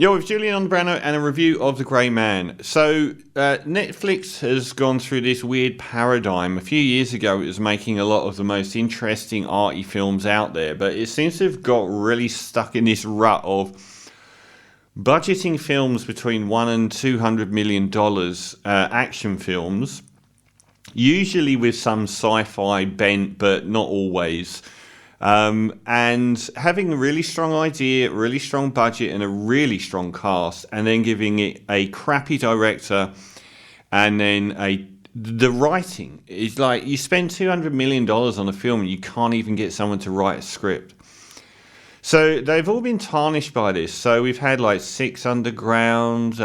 Yo, with Julian on the Brano and a review of The Grey Man. So, Netflix has gone through this weird paradigm. A few years ago, it was making a lot of the most interesting arty films out there, but it seems to have got really stuck in this rut of budgeting films between $1 and $200 million, action films, usually with some sci-fi bent, but not always. And having a really strong idea, really strong budget, and a really strong cast, and then giving it a crappy director, and then the writing is like you spend $200 million on a film and you can't even get someone to write a script. So they've all been tarnished by this. So we've had like Six Underground,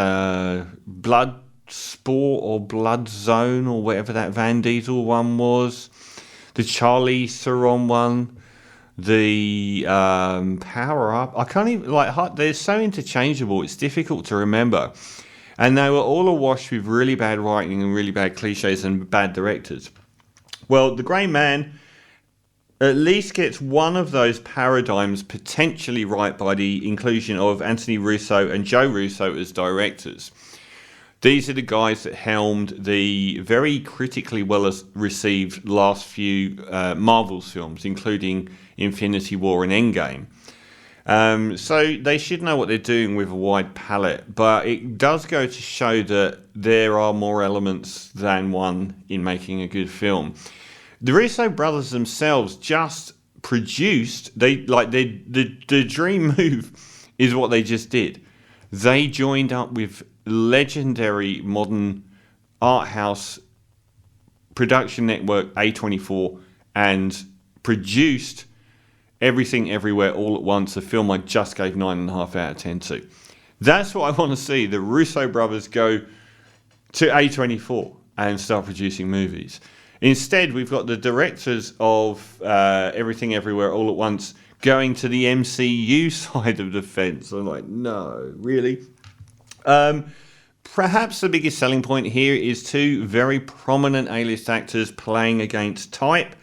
Blood Sport or Blood Zone or whatever that Van Diesel one was, the Charlie Theron one. The Power Up, I can't even, they're so interchangeable, it's difficult to remember. And they were all awash with really bad writing and really bad cliches and bad directors. Well, The Grey Man at least gets one of those paradigms potentially right by the inclusion of Anthony Russo and Joe Russo as directors. These are the guys that helmed the very critically well received last few Marvel's films, including Infinity War and Endgame. So they should know what they're doing with a wide palette, but it does go to show that there are more elements than one in making a good film. The Russo brothers themselves just produced, the dream move is what they just did. They joined up with legendary modern art house production network A24 and produced Everything Everywhere All at Once, a film I just gave 9.5 out of 10 to. That's what I want to see. The Russo brothers go to A24 and start producing movies. Instead, we've got the directors of Everything Everywhere All at Once going to the MCU side of the fence. I'm like, no, really? Perhaps the biggest selling point here is two very prominent A-list actors playing against type,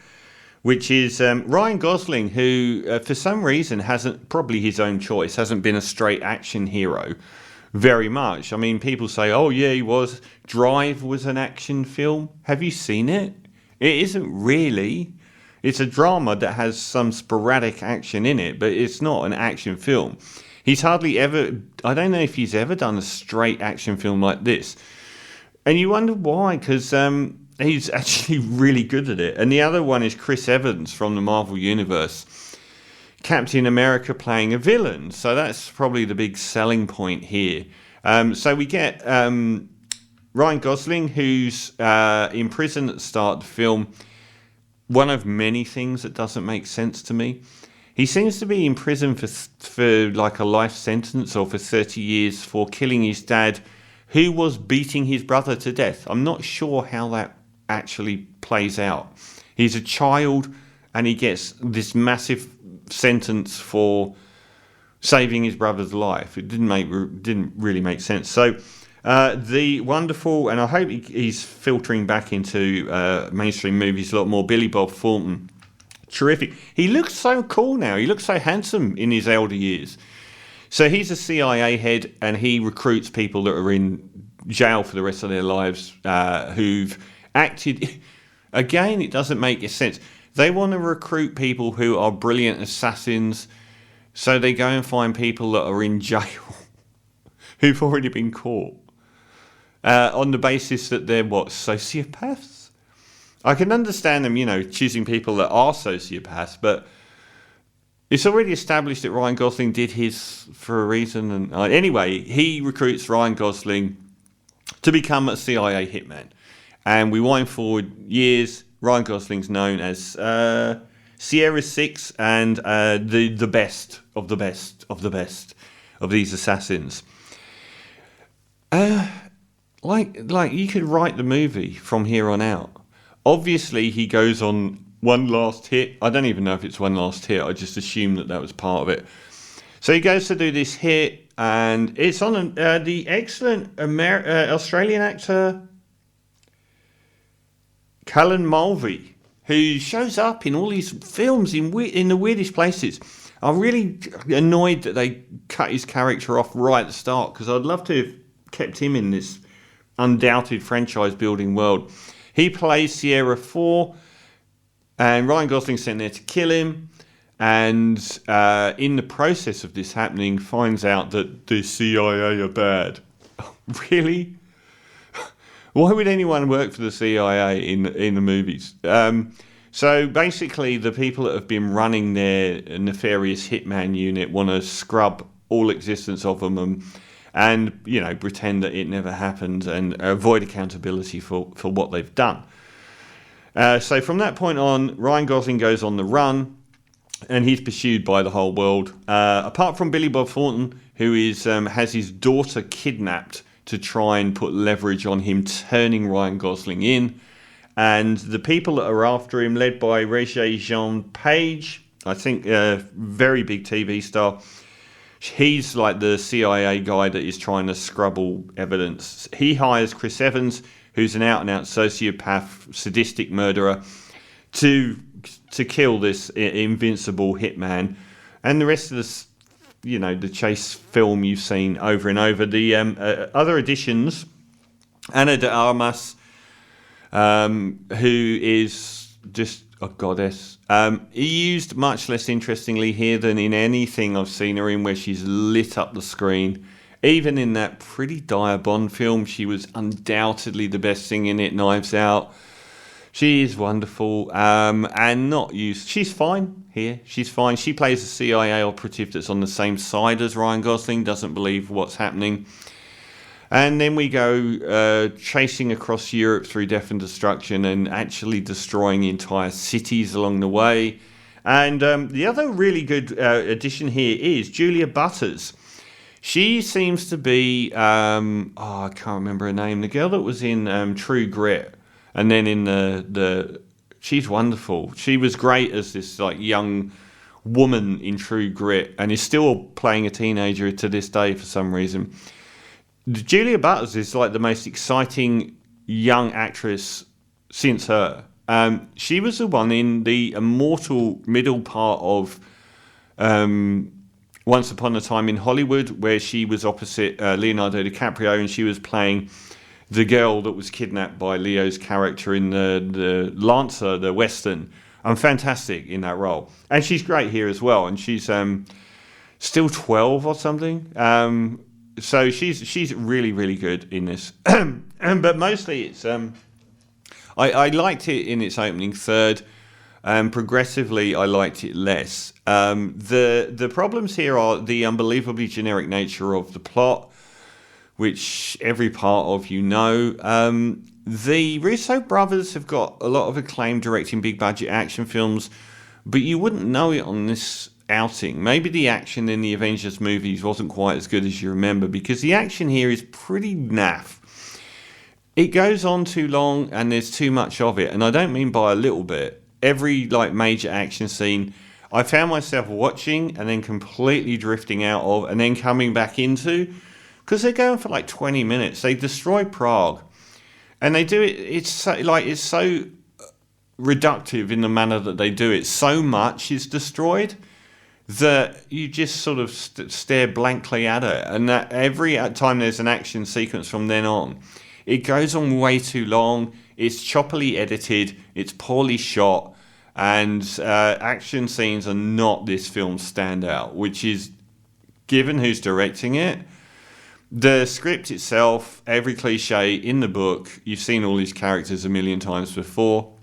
which is Ryan Gosling, who for some reason hasn't, probably his own choice, hasn't been a straight action hero very much. I mean, people say, oh yeah, he was. Drive was an action film. Have you seen it? It isn't really. It's a drama that has some sporadic action in it, but it's not an action film. He's hardly ever, I don't know if he's ever done a straight action film like this. And you wonder why, because he's actually really good at it. And the other one is Chris Evans from the Marvel Universe. Captain America playing a villain. So that's probably the big selling point here. So we get Ryan Gosling, who's in prison at the start of the film. One of many things that doesn't make sense to me. He seems to be in prison for like a life sentence or for 30 years for killing his dad, who was beating his brother to death. I'm not sure how that actually plays out. He's a child and he gets this massive sentence for saving his brother's life. It didn't really make sense. So the wonderful, and I hope he's filtering back into mainstream movies a lot more, Billy Bob Thornton. Terrific. He looks so cool now. He looks so handsome in his elder years. So he's a CIA head and he recruits people that are in jail for the rest of their lives who've acted. Again, it doesn't make sense. They want to recruit people who are brilliant assassins, so they go and find people that are in jail who've already been caught on the basis that they're sociopaths? I can understand them, choosing people that are sociopaths, but it's already established that Ryan Gosling did his for a reason. And anyway, he recruits Ryan Gosling to become a CIA hitman. And we wind forward years. Ryan Gosling's known as Sierra 6 and the best of the best of the best of these assassins. Like you could write the movie from here on out. Obviously, he goes on one last hit. I don't even know if it's one last hit. I just assumed that was part of it. So he goes to do this hit, and it's on the excellent Australian actor Cullen Mulvey, who shows up in all these films in the weirdest places. I'm really annoyed that they cut his character off right at the start, because I'd love to have kept him in this undoubted franchise-building world. He plays Sierra 4, and Ryan Gosling's sent there to kill him. And in the process of this happening, finds out that the CIA are bad. Really? Why would anyone work for the CIA in the movies? So basically, the people that have been running their nefarious hitman unit want to scrub all existence of them and pretend that it never happened and avoid accountability for what they've done. So from that point on, Ryan Gosling goes on the run. And he's pursued by the whole world. Apart from Billy Bob Thornton, who has his daughter kidnapped to try and put leverage on him turning Ryan Gosling in. And the people that are after him, led by Regé-Jean Page, I think a very big TV star. He's like the CIA guy that is trying to scrub all evidence. He hires Chris Evans, who's an out-and-out sociopath, sadistic murderer, to kill this invincible hitman. And the rest of this, the chase film you've seen over and over. The other additions, Ana de Armas, who is just a goddess. Used much less interestingly here than in anything I've seen her in, where she's lit up the screen. Even in that pretty dire Bond film, she was undoubtedly the best thing in it, Knives Out. She is wonderful, and not used. She's fine here. She's fine. She plays a CIA operative that's on the same side as Ryan Gosling, doesn't believe what's happening. And then we go chasing across Europe through death and destruction and actually destroying entire cities along the way. And the other really good addition here is Julia Butters. She seems to be, I can't remember her name, the girl that was in True Grit. And then in the she's wonderful. She was great as this young woman in True Grit, and is still playing a teenager to this day for some reason. Julia Butters is the most exciting young actress since her. She was the one in the immortal middle part of Once Upon a Time in Hollywood, where she was opposite Leonardo DiCaprio, and she was playing the girl that was kidnapped by Leo's character in the Lancer, the Western. I'm fantastic in that role. And she's great here as well. And she's still 12 or something. So she's really, really good in this. But mostly it's... I liked it in its opening third. Progressively, I liked it less. The problems here are the unbelievably generic nature of the plot, which every part of The Russo brothers have got a lot of acclaim directing big budget action films, but you wouldn't know it on this outing. Maybe the action in the Avengers movies wasn't quite as good as you remember, because the action here is pretty naff. It goes on too long and there's too much of it, and I don't mean by a little bit. Every major action scene I found myself watching and then completely drifting out of and then coming back into, because they're going for 20 minutes. They destroy Prague, and they do it. It's so reductive in the manner that they do it. So much is destroyed that you just sort of stare blankly at it. And that every time there's an action sequence from then on, it goes on way too long. It's choppily edited. It's poorly shot, and action scenes are not this film's standout, which is, given who's directing it. The script itself, every cliche in the book, you've seen all these characters a million times before.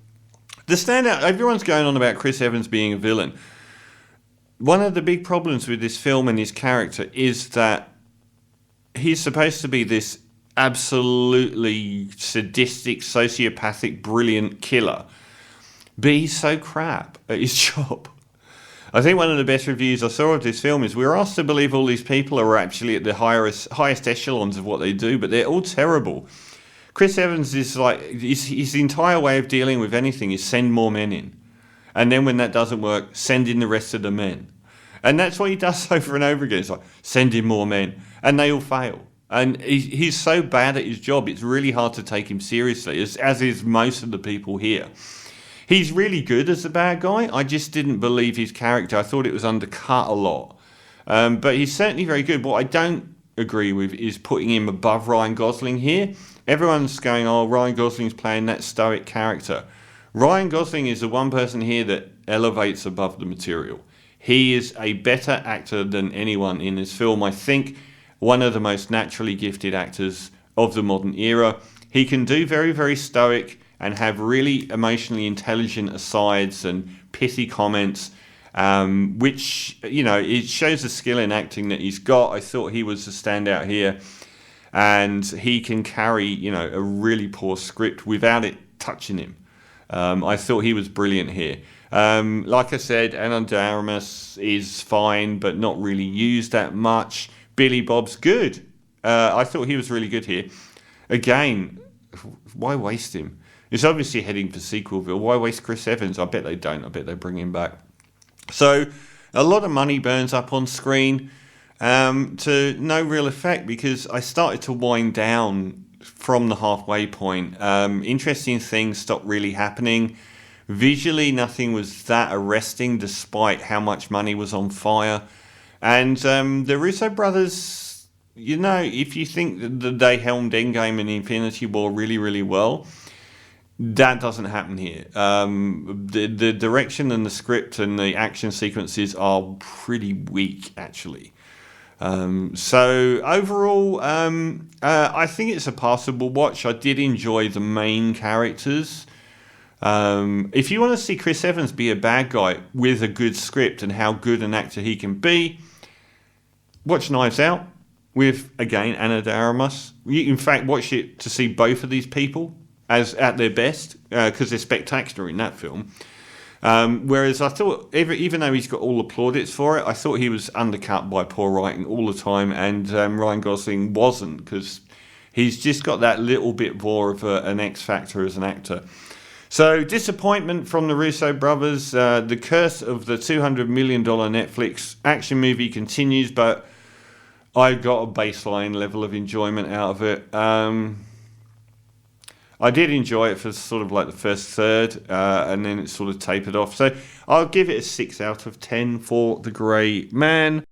The standout, everyone's going on about Chris Evans being a villain. One of the big problems with this film and his character is that he's supposed to be this absolutely sadistic, sociopathic, brilliant killer, but he's so crap at his job. I think one of the best reviews I saw of this film is we were asked to believe all these people are actually at the highest echelons of what they do, but they're all terrible. Chris Evans is his entire way of dealing with anything is send more men in. And then when that doesn't work, send in the rest of the men. And that's what he does over and over again. It's send in more men. And they all fail. And he's so bad at his job, it's really hard to take him seriously, as is most of the people here. He's really good as a bad guy. I just didn't believe his character. I thought it was undercut a lot. But he's certainly very good. What I don't agree with is putting him above Ryan Gosling here. Everyone's going, oh, Ryan Gosling's playing that stoic character. Ryan Gosling is the one person here that elevates above the material. He is a better actor than anyone in this film. I think one of the most naturally gifted actors of the modern era. He can do very, very stoic and have really emotionally intelligent asides and pithy comments, which, you know, it shows the skill in acting that he's got. I thought he was a standout here. And he can carry, you know, a really poor script without it touching him. I thought he was brilliant here. Like I said, Ana de Armas is fine, but not really used that much. Billy Bob's good. I thought he was really good here. Again, why waste him? It's obviously heading for sequelville. Why waste Chris Evans? I bet they don't. I bet they bring him back. So a lot of money burns up on screen to no real effect, because I started to wind down from the halfway point. Interesting things stopped really happening. Visually, nothing was that arresting despite how much money was on fire. And the Russo brothers, you know, if you think that they helmed Endgame and Infinity War really, really well, that doesn't happen here. The direction and the script and the action sequences are pretty weak, actually. So overall, I think it's a passable watch. I did enjoy the main characters. If you want to see Chris Evans be a bad guy with a good script and how good an actor he can be, watch Knives Out with, again, Ana de Armas. In fact, watch it to see both of these people as at their best, because they're spectacular in that film. Whereas I thought, even though he's got all the plaudits for it, I thought he was undercut by poor writing all the time, and Ryan Gosling wasn't, because he's just got that little bit more of an X factor as an actor. So, disappointment from the Russo brothers. The curse of the $200 million Netflix action movie continues, but I got a baseline level of enjoyment out of it. I did enjoy it for sort of like the first third, and then it sort of tapered off. So I'll give it a 6 out of 10 for The Grey Man.